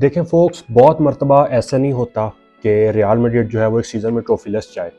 देखें फोक्स, बहुत मरतबा ऐसा नहीं होता कि रियल मैड्रिड जो है वो एक सीज़न में ट्रॉफीलेस जाए,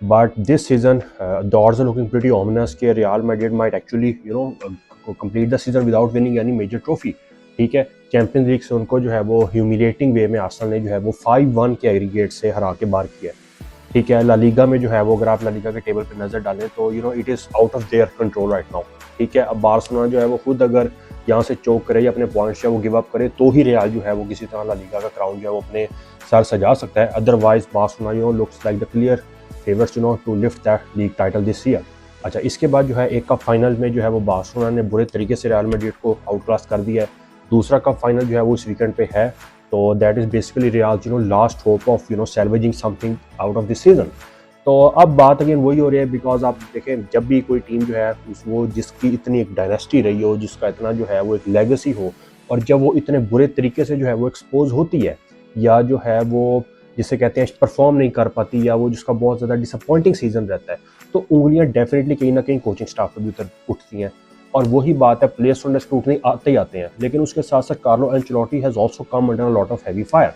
but this season the odds are looking pretty ominous कि Real Madrid might actually complete the season without winning any major trophy. ठीक है, चैंपियंस लीग से उनको जो है वो ह्यूमिलेटिंग वे में आर्सेनल ने जो है वो 5-1 के एग्रीगेट से हरा के बाहर किया है। ठीक है, ला लीगा में जो है वो अगर आप ला लीगा के टेबल पे नज़र डालें तो it is out of their control right now. ठीक है, अब बार्सिलोना जो है वो खुद अगर यहाँ से चोक करे या अपने पॉइंट्स जो है वो गिव अप करे तो ही रियल जो है वो किसी तरह ला लीगा का क्राउन जो है वो अपने सर सजा सकता है। Otherwise Barcelona looks like the clear favours to lift that league title this year. अच्छा, इसके बाद जो है एक कप फाइनल में जो है वो बार्सिलोना ने बुरे तरीके से रियल मैड्रिड को आउट क्लास कर दिया है। दूसरा कप फाइनल जो है वो इस वीकेंड पे है, तो that is basically Real last hope of salvaging something out of this season. तो अब बात अगेन वही हो रही है, बिकॉज आप देखें जब भी कोई टीम जो है वो जिसकी इतनी एक डायनेस्टी रही हो, जिसका इतना जो है वो एक लेगेसी हो, और जब वो इतने बुरे तरीके से जो है वो एक्सपोज होती है या जो है वो जिसे कहते हैं परफॉर्म नहीं कर पाती या वो जिसका बहुत ज़्यादा डिसअपॉइंटिंग सीजन रहता है, तो उंगलियां डेफिनेटली कहीं ना कहीं कोचिंग स्टाफ पर भी उठती हैं। और वही बात है, प्लेयर्स अंडर स्क्रूटनी आते ही आते हैं, लेकिन उसके साथ साथ Carlo Ancelotti has also come under a lot of heavy fire.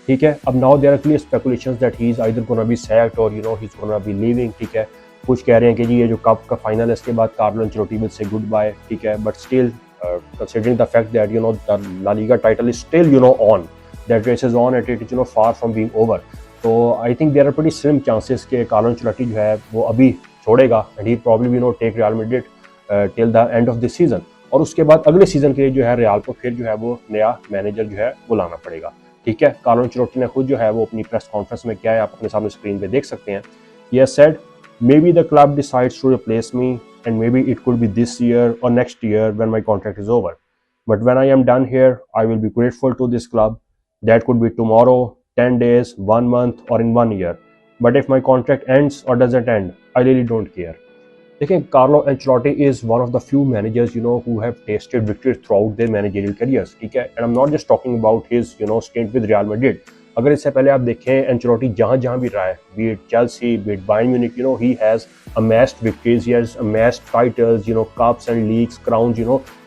ठीक है, अब now there are clear speculations that he is either gonna be sacked और he is gonna be leaving. ठीक है, कुछ कह रहे हैं कि जी ये जो कप का फाइनल है इसके बाद Carlo Ancelotti will say good bye. ठीक है, but still considering the fact that the La Liga title is still on, that race is on at it is far from being over. तो I think there are pretty slim chances कि Carlo Ancelotti जो है वो अभी छोड़ेगा and he probably take Real Madrid till the end of this season, और उसके बाद अगले सीजन के लिए जो है रियल को फिर जो है वो नया मैनेजर जो है वो लाना पड़ेगा। ठीक है, कार्लो एंचेलोटी ने खुद जो है वो अपनी प्रेस कॉन्फ्रेंस में क्या है आप अपने सामने स्क्रीन पे देख सकते हैं। He has said may be the club decides to replace me and may be it could be this year और next year when my contract is over, but when I am done here I will be grateful to this club, that could be tomorrow, 10 days, 1 month or in 1 year, but if my contract ends or doesn't end, I really don't care. देखिए, Carlo Ancelotti is one of the few managers who have tasted victory throughout their managerial careers. ठीक है, and I'm not just talking about his stint with Real Madrid. अगर इससे पहले आप देखें Ancelotti जहाँ भी रहा है, be it Chelsea, be it Bayern Munich, he has amassed victories, he has amassed titles, cups and leagues, crowns,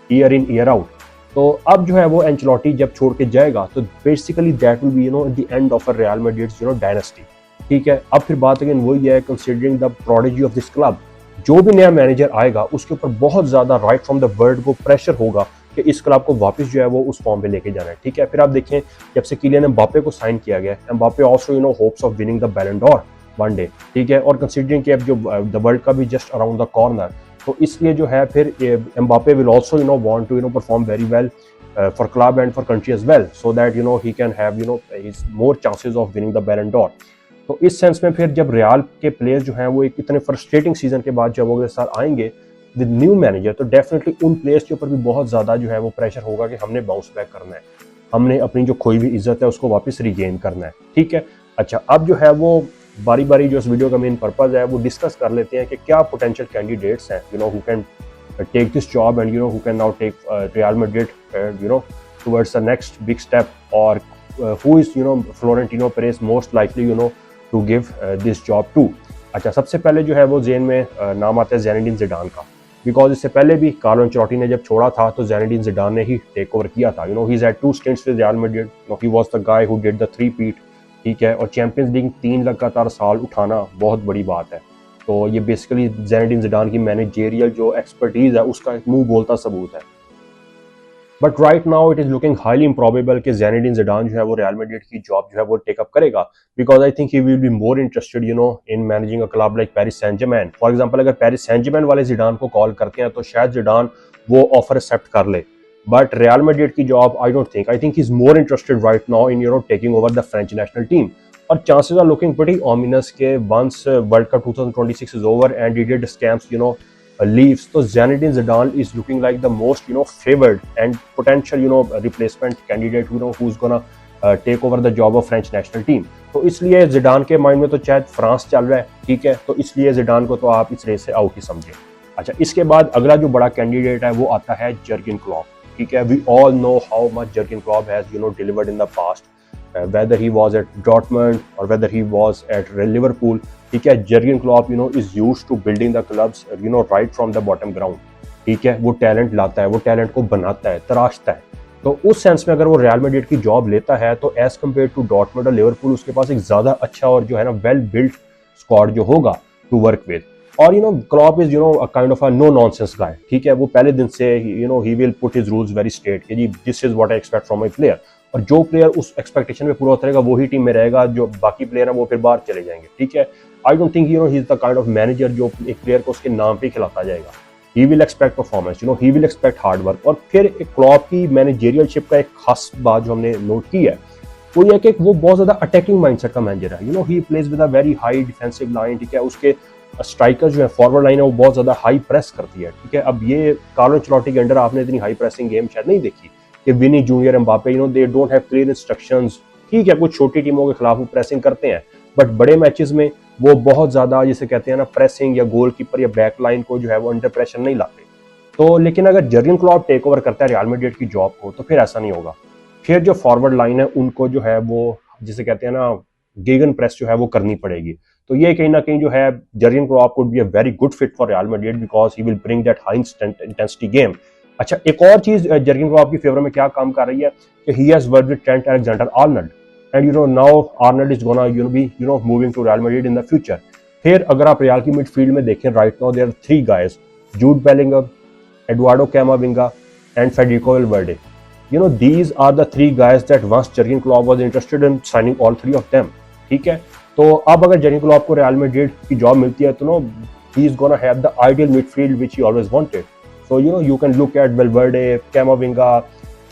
year in year out. तो अब जो है वो एंचेलोटी जब छोड़ के जाएगा तो basically that will be the end of a real Madrid's dynasty. ठीक है, अब फिर बात अगेन वही है, considering the prodigy of this club, जो भी नया मैनेजर आएगा उसके ऊपर बहुत ज़्यादा राइट फ्रॉम द वर्ल्ड को प्रेशर होगा कि इस क्लब को वापस जो है वो उस फॉर्म पे लेके जाना है। ठीक है, फिर आप देखें जब से किलियन एम्बापे को साइन किया गया, Mbappe also hopes of winning the Ballon Dar one day. ठीक है, और कंसीडरिंग कि अब जो द वर्ल्ड कप भी जस्ट अराउंड द कॉर्नर, तो इसलिए जो है फिर Mbappe will also want to perform very well for club and for country as well, so that he can have more chances of winning the Ballon d'Or. तो इस sense में फिर जब रियल के प्लेयर्स जो हैं वो एक इतने फ्रस्ट्रेटिंग सीजन के बाद जब वो साथ आएंगे विद न्यू मैनेजर, तो डेफिनेटली उन प्लेयर्स के ऊपर भी बहुत ज़्यादा जो है वो प्रेशर होगा कि हमने बाउंस बैक करना है, हमने अपनी जो खोई हुई इज्जत है उसको वापस रिगेन करना है। ठीक है, अच्छा, अब जो है वो बारी बारी जो इस वीडियो का मेन पर्पज़ है वो डिस्कस कर लेते हैं कि क्या पोटेंशियल कैंडिडेट्स हैं who can take this job and who can now take Real Madrid towards the next big step, or who is Florentino Perez most likely to give this job to. अच्छा, सबसे पहले जो है वो ज़हन में नाम आता है ज़ैनेडिन ज़िडान का, बिकॉज इससे पहले भी कार्लो एंचेलोटी ने जब छोड़ा था तो ज़ैनेडिन ज़िडान ने ही टेक ओवर किया था। He had 2 stints with Real Madrid, he was the guy who did the 3-peat। ठीक है, और चैंपियंस लीग 3 लगातार साल उठाना बहुत बड़ी बात है, तो ये बेसिकली ज़ैनेडिन ज़िडान की मैनेजेरियल जो एक्सपर्टीज़ है उसका एक मुंह बोलता सबूत है। But right now it is looking highly improbable कि ज़ैनेडिन ज़िडान जो है वो रियल मैड्रिड की जॉब जो है वो टेकअप करेगा, because I think he will be more interested in managing a club like Paris Saint Germain. For example, अगर पेरिस सेंट जर्मैन वाले ज़िडान को कॉल करते हैं तो शायद ज़िडान वो ऑफर एक्सेप्ट कर ले, बट रियल मैड्रिड की job I don't think, I think he is more interested right now in taking over the French national team. और chances are looking pretty ominous के once world cup 2026 is over and Didier Deschamps leaves, तो Zinedine Zidane is looking like the most favored and potential replacement candidate who's gonna take over the job of French national team। तो इसलिए Zidane के mind में तो शायद France चल रहा है। ठीक है, तो इसलिए जिडान को तो आप इस रेस से आउट ही समझें। अच्छा, इसके बाद अगला जो बड़ा कैंडिडेट है वो आता है जर्गन क्लॉप। ठीक है, we all know how much Jurgen Klopp has delivered in the past, whether he was at Dortmund or whether he was at Liverpool। ठीक है, Jurgen Klopp is used to building the clubs right from the bottom ground। ठीक है, वो talent लाता है, वो talent को बनाता है, तराशता है। तो उस सेंस में अगर वो रियल मैड्रिड की जॉब लेता है तो एज कम्पेयर टू डॉर्टमुंड और लिवरपूल उसके पास एक ज़्यादा अच्छा और जो है ना वेल बिल्ट स्क्वाड जो होगा टू वर्क विद। और Klopp is a kind of a no nonsense guy, ठीक है। वो पहले दिन से ही will put his rules very straight कि जी this is what I expect from my player, और जो प्लेयर उस एक्सपेक्टेशन में पूरा उतरेगा वही टीम में रहेगा, जो बाकी प्लेयर है वो फिर बाहर चले जाएंगे, ठीक है। आई don't think he is the kind of manager जो एक प्लेयर को उसके नाम पे खिलाता जाएगा। He will expect performance, he will expect hard work. और फिर एक क्लॉप की मैनेजरियलशिप का एक खास बात जो हमने नोट की है वो ये कि वो बहुत ज्यादा अटैकिंग माइंडसेट का मैनेजर है। He plays with a very high defensive line, ठीक है। उसके स्ट्राइकर जो है फॉरवर्ड लाइन है वो बहुत ज्यादा हाई प्रेस करती है, ठीक है। अब ये कार्लो एंचेलोटी के अंडर आपने इतनी हाई प्रेसिंग गेम शायद नहीं देखी कि Vini Junior Mbappe they don't have clear instructions, ठीक है। कुछ छोटी टीमों के खिलाफ वो प्रेसिंग करते हैं, बट बड़े मैचेस में वो बहुत ज्यादा जिसे कहते हैं ना प्रेसिंग या गोलकीपर या बैक लाइन को जो है वो अंडर प्रेशर नहीं लाते। तो लेकिन अगर जर्गन क्लॉप टेक ओवर करता है रियल मैड्रिड की जॉब को तो फिर ऐसा नहीं होगा। फिर जो फॉरवर्ड लाइन है उनको जो है वो जिसे कहते हैं ना गेगन प्रेस जो है वो करनी पड़ेगी। तो ये कहीं ना कहीं जो है Jurgen Klopp could be a very good fit for Real Madrid because he will bring that high intensity game. अच्छा, एक और चीज जर्गन क्लॉप की फेवर में क्या काम कर रही है कि he has worked with Trent Alexander Arnold and now Arnold is gonna be moving to Real Madrid in the future. फिर अगर आप रियल की मिडफील्ड में देखें right now there are 3 guys, Jude Bellingham, Eduardo Camavinga and Federico Valverde. These are the 3 guys that once Jurgen Klopp was interested in signing all 3 of them. ठीक है, तो अब अगर जर्गन क्लॉप को real Madrid की job मिलती है तो he is gonna have the ideal midfield which he always wanted. So you can look at Valverde, Camavinga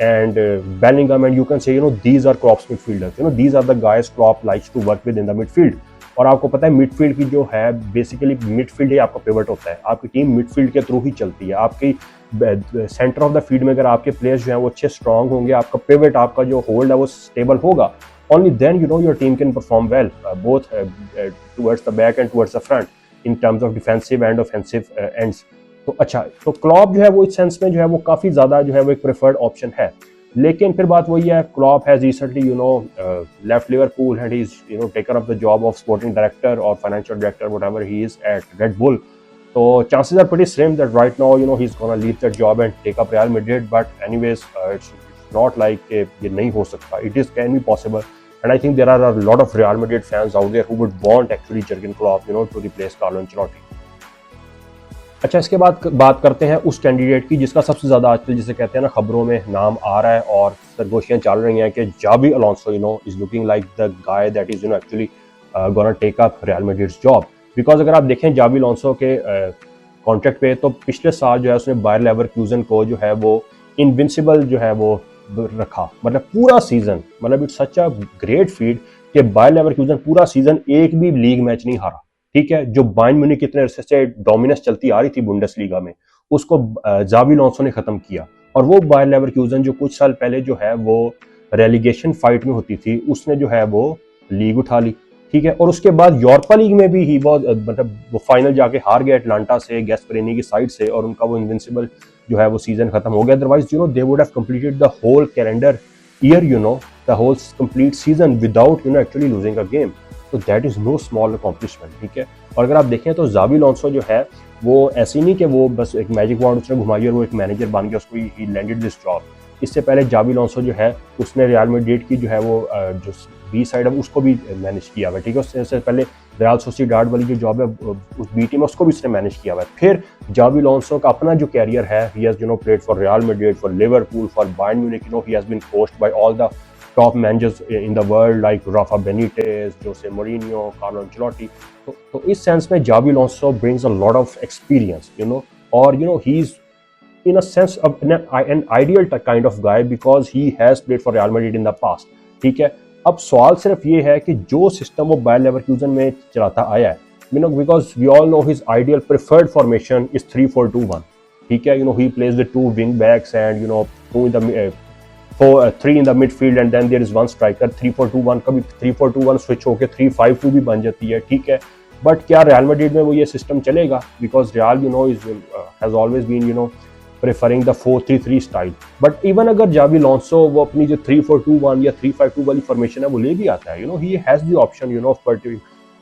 and Bellingham and you can say these are Klopp's midfielders. These are the guys Klopp likes to work with in the midfield. और आपको पता है midfield की जो है basically midfield ही आपका pivot होता है, आपकी टीम मिडफील्ड के थ्रू ही चलती है। आपकी सेंटर ऑफ द फील्ड में अगर आपके प्लेयर्स जो हैं वो अच्छे स्ट्रांग होंगे, आपका पिवट आपका जो होल्ड है वो स्टेबल होगा, only then your team can perform well both towards the back end towards the front in terms of defensive and offensive ends. तो अच्छा, तो क्लॉप जो है वो इस सेंस में जो है वो काफ़ी ज़्यादा जो है वो एक प्रेफर्ड ऑप्शन है। लेकिन फिर बात वही है, Klopp has recently left Liverpool and he is taken up the job of sporting director और financial director whatever he is at Red Bull. तो chances are pretty slim that right now he is gonna leave that job and take up Real Madrid, but anyways it's not like ये नहीं हो सकता, it is can be possible and I think there are a lot of real Madrid fans out there who would want actually Jurgen Klopp to replace Carlo Ancelotti. अच्छा, इसके बाद बात करते हैं उस कैंडिडेट की जिसका सबसे ज़्यादा आजकल जिसे कहते हैं ना खबरों में नाम आ रहा है और सरगोशियाँ चल रही हैं कि जावी Alonso is looking like the guy that is actually gonna take up Real Madrid's job. Because अगर आप देखें जावी अलोंसो के कॉन्ट्रैक्ट पे तो पिछले साल जो है उसने बायर लेवरकुसेन को जो है वो इनविंसिबल जो है वो रखा, मतलब पूरा सीजन, मतलब it's such a great feet कि बायर लेवरकुसेन पूरा सीजन एक भी लीग मैच नहीं हारा, ठीक है। जो बायर्न म्यूनिख कितने अरसे से डोमिनेंस चलती आ रही थी बुंडेसलीगा में उसको जावी अलोंसो ने खत्म किया। और वो बायर लेवरकुसेन जो कुछ साल पहले जो है वो रेलीगेशन फाइट में होती थी उसने जो है वो लीग उठा ली, ठीक है। और उसके बाद यूरोपा लीग में भी ही मतलब वो फाइनल जाके हार गया अटलांटा से गैस्परेनी की साइड से और उनका वो इनविंसिबल जो है वो सीजन खत्म हो गया। Otherwise they would have completed the whole calendar year the whole complete season without actually losing a game. तो that is no small accomplishment, ठीक है। और अगर आप देखें तो जावी अलोंसो जो है वो ऐसी नहीं कि वो बस एक मैजिक वॉन्ड उसने घुमाई और वो एक मैनेजर बन गया, उसको ही लैंडेड दिस जॉब। इससे पहले जावी अलोंसो जो है उसने रियल मैड्रिड की जो है वो जो बी साइड है उसको भी मैनेज किया हुआ है, ठीक है। उससे पहले रियल सोसिएडाड वाली जो जॉब है उस बी टीम उसको भी उसने मैनेज किया हुआ है। फिर जावी अलोंसो का अपना जो कैरियर है, he has played for Real Madrid, for Liverpool, for Bayern Munich, he has been coached by all the top managers in the world like Rafa Benitez, Jose Mourinho, Carlo Ancelotti. So इस sense में जावी Alonso brings a lot of experience, और he's in a sense of an ideal kind of guy because he has played for Real Madrid in the past, ठीक है। अब सवाल सिर्फ ये है कि जो सिस्टम वो बायर लेवरकुसेन में चलाता आया है, because we all know his ideal preferred formation is 3-4-2-1, ठीक है। he plays with 2 wing backs and 2 in the 3 in the midfield and then there is 1 striker। 3-4-2-1 कभी 3-4-2-1 स्विच होकर 3-5-2 भी बन जाती है, ठीक है। बट क्या रियल मैड्रिड में वो ये सिस्टम चलेगा? Because Real has always been preferring the 4-3-3 style. But even अगर जावी अलोंसो वो अपनी जो 3-4-2-1 या 3-5-2 वाली फॉर्मेशन है वो ले भी आता है, he has the option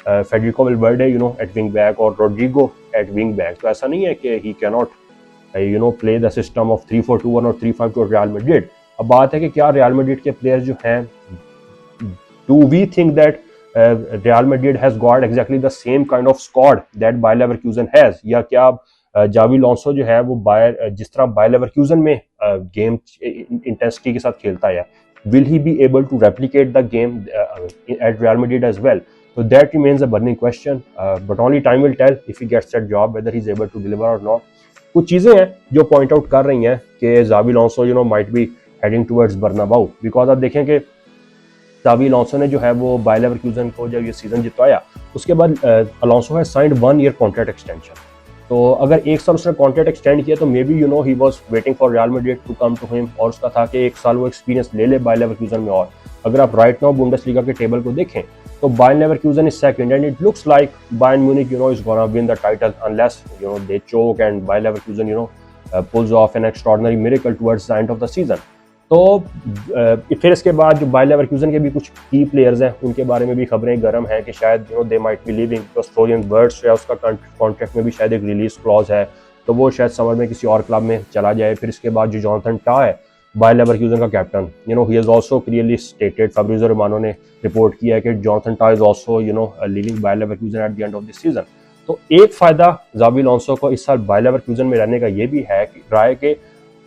Federico Valverde at wing back और रोड्रिगो एट विंग बैक। तो ऐसा नहीं है कि he can not play the system of 3-4-2-1 or 3-5-2 at Real Madrid। अब बात है कि क्या रियल मैड्रिड के प्लेयर्स जो हैं, do we think that Real Madrid has got exactly the same kind of squad that Bayer Leverkusen has, या क्या जावी लॉन्सो जो है वो बायर जिस तरह बायर लेवरक्यूजन में गेम इंटेंसिटी के साथ खेलता है, will he be able to replicate the game at Real Madrid as well? So that remains a burning question, but only time will tell if he gets that job whether he's able to deliver or not. कुछ चीज़ें हैं जो point out कर रही हैं कि जावी Alonso might be heading towards Bernabeu, because आप देखें कि जावी लॉन्सो ने जो है वो बायर लेवरक्यूजन को जब ये सीजन जितवाया उसके बाद अलॉन्सो है साइंड 1 ईयर कॉन्ट्रैक्ट एक्सटेंशन। तो अगर एक साल उसने कॉन्ट्रैक्ट एक्सटेंड किया तो maybe he was waiting for Real Madrid to come to him, और उसका था कि एक साल वो एक्सपीरियंस ले ले बायर लेवरक्यूजन में। और अगर आप राइट नाउ बुंडेसलीगा के टेबल को देखें तो Bayer Leverkusen is second and it looks like Bayern Munich is gonna win the title unless they choke and Bayer Leverkusen pulls off an extraordinary miracle towards the end of the season. तो फिर इसके बाद जो buyer लेवरक्यूजन के भी कुछ की players हैं उनके बारे में भी खबरें गर्म हैं कि शायद they might be leaving, because Florian Wirtz जो है उसका कॉन्ट्रैक्ट में भी शायद एक रिलीज क्लॉज है, तो वो शायद समर में किसी और क्लब में चला जाए। फिर इसके बाद जो जॉनथन टा है बायर लेवरक्यूजन का captain, he has also clearly stated, Fabrizio Romano ने रिपोर्ट किया है कि Jonathan Tah is also leaving Bayer Leverkusen at the end of this season. तो एक फायदा जावी लॉन्सो को इस साल बायर लेवरक्यूजन में रहने का ये भी है कि राय के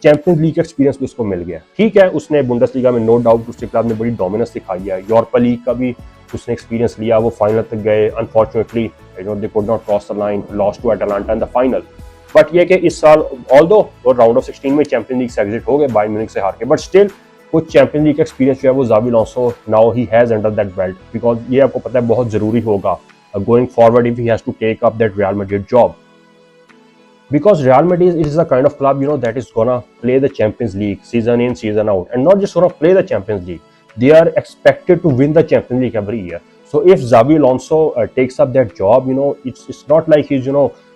चैंपियंस लीग का एक्सपीरियंस भी उसको मिल गया। ठीक है, उसने बुंडेसलीगा में नो डाउट उसके क्लब ने बड़ी डोमिनेंस दिखाई है, यूरोपा लीग का भी उसने एक्सपीरियंस लिया, वो फाइनल तक गए, unfortunately they could not cross the line, lost to Atalanta in the final. बट ये कि इस साल ऑल्दो वो राउंड ऑफ 16 में चैंपियंस लीग से एग्जिट हो गए बायर्न म्यूनिख से हार के, बट स्टिल वो चैंपियंस लीग का एक्सपीरियंस जो है वो जावी Alonso now he has under that belt, because ये आपको पता है बहुत जरूरी होगा going forward if he has to take up that Real Madrid job, because Real Madrid is a kind of club that is gonna play the Champions League season in season out, and not just gonna play the Champions League, they are expected to win the Champions League every year. So if Xabi Alonso takes up that job, it's not like he's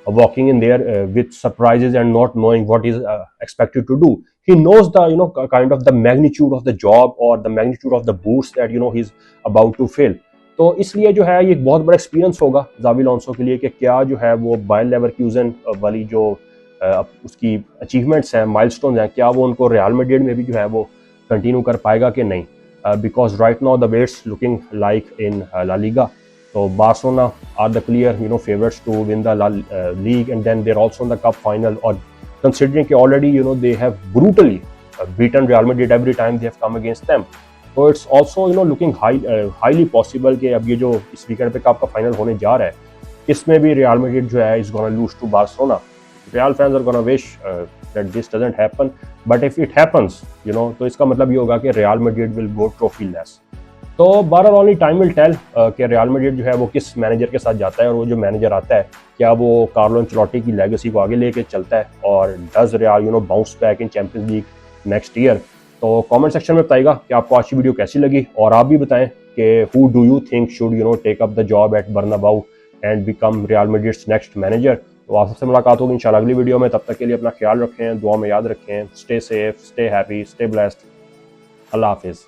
walking in there with surprises and not knowing what is expected to do. He knows the kind of the magnitude of the job or the magnitude of the boots that he's about to fill. तो इसलिए जो है ये एक बहुत बड़ा experience होगा Xavi लॉन्सो के लिए कि क्या जो है वो बायर लेवरक्यूजन वाली जो उसकी अचीवमेंट्स हैं, माइलस्टोन्स हैं, क्या वो उनको रियल मैड्रिड में भी जो है वो कंटिन्यू कर पाएगा कि नहीं, because right now the way it's looking like in La Liga. तो Barcelona are the clear favourites to win the league and then they're also in the cup final, और कंसिडरिंग कि already they have brutally beaten Real Madrid every time they have come against them, तो it's also looking highly possible कि अब ये जो इस weekend पे cup का फाइनल होने जा रहा है इसमें भी रियल मैड्रिड जो है is gonna lose to Barcelona. Real fans are gonna wish that this doesn't happen, but if it happens तो इसका मतलब ये होगा कि Real Madrid will go trophyless. तो बहरहाल ओनली टाइम विल टेल कि रियल मैड्रिड जो है वो किस मैनेजर के साथ जाता है, और वो जो मैनेजर आता है क्या वो कार्लो एंचेलोटी की लेगेसी को आगे लेके चलता है, और does real bounce back in champions league next year. तो कमेंट सेक्शन में बताइएगा कि आपको आज की वीडियो कैसी लगी, और आप भी बताएं कि who do you think should take up the job at Bernabeu and become Real Madrid's next manager. तो आप सबसे मुलाकात होगी इंशाल्लाह अगली वीडियो में, तब तक के लिए अपना ख्याल रखें, दुआ में याद रखें, stay safe, stay happy, stay blessed, Allah हाफिज़।